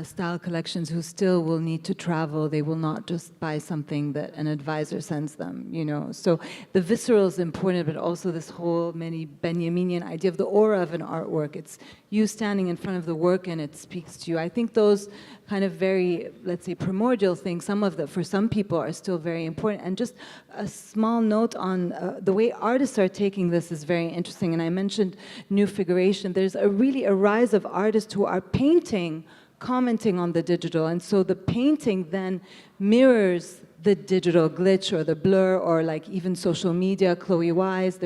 style collections, who still will need to travel. They will not just buy something that an advisor sends them, you know. So the visceral is important, but also this whole many Benjaminian idea of the aura of an artwork. It's you standing in front of the work and it speaks to you. I think those kind of very, let's say, primordial things, some of them, for some people, are still very important. And just a small note on the way artists are taking this is very interesting. And I mentioned new figuration. There's really a rise of artists who are painting, commenting on the digital, and so the painting then mirrors the digital glitch or the blur, or like even social media. Chloe Wise,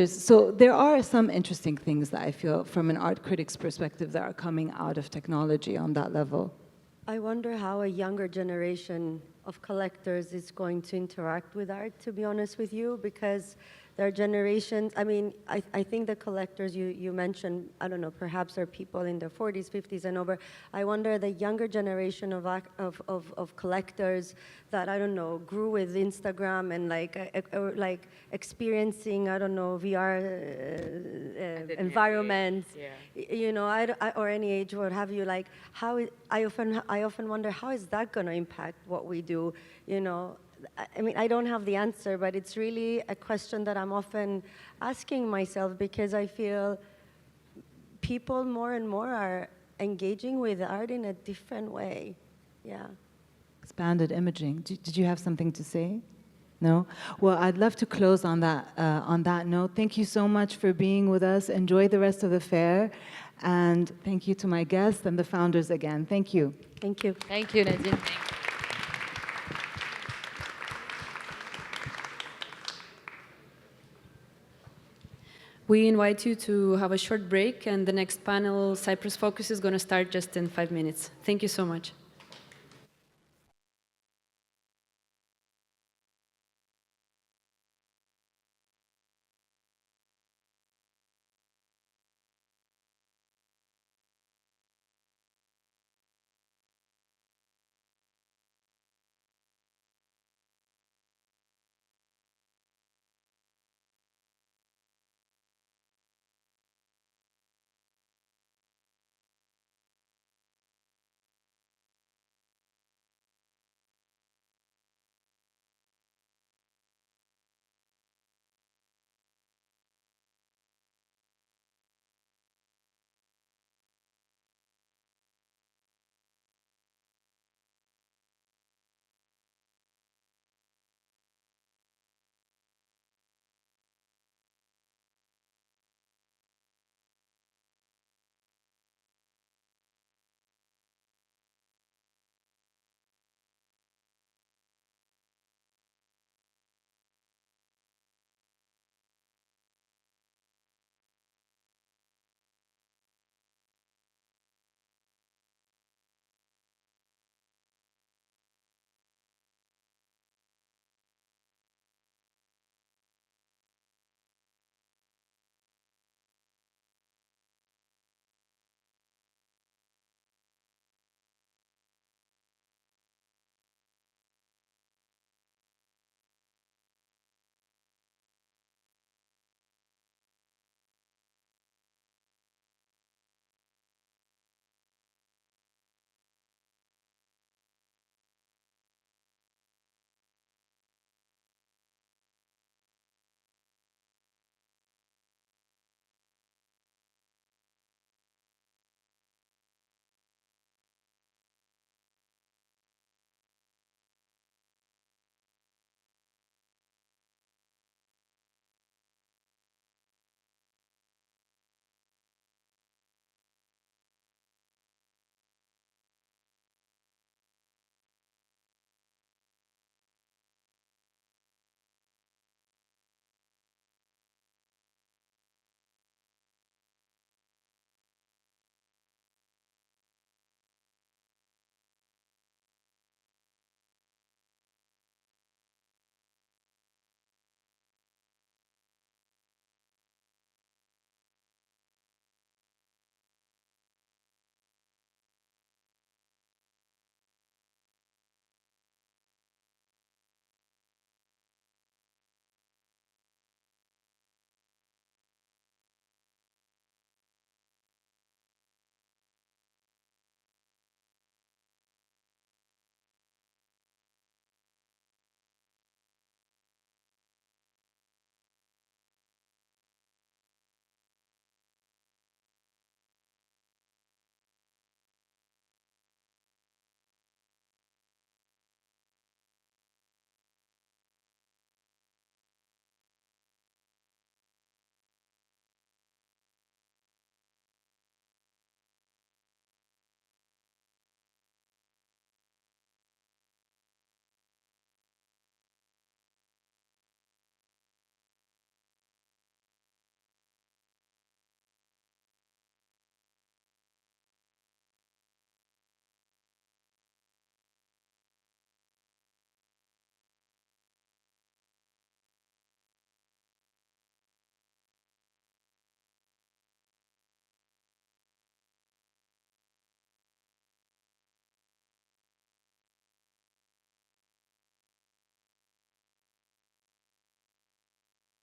so there are some interesting things that I feel from an art critic's perspective that are coming out of technology on that level. I wonder how a younger generation of collectors is going to interact with art, to be honest with you, because their generations, I mean, I think the collectors you mentioned, I don't know, perhaps are people in their 40s, 50s and over. I wonder the younger generation of collectors that, I don't know, grew with Instagram and like experiencing, I don't know, VR environments, yeah. You know, or any age, what have you, like I often wonder, how is that going to impact what we do, you know? I mean, I don't have the answer, but it's really a question that I'm often asking myself, because I feel people more and more are engaging with art in a different way. Yeah. Expanded imaging. Did you have something to say? No? Well, I'd love to close on that note. Thank you so much for being with us. Enjoy the rest of the fair. And thank you to my guests and the founders again. Thank you. Thank you. Thank you, Nadine. We invite you to have a short break, and the next panel, Cyprus Focus, is going to start just in 5 minutes. Thank you so much.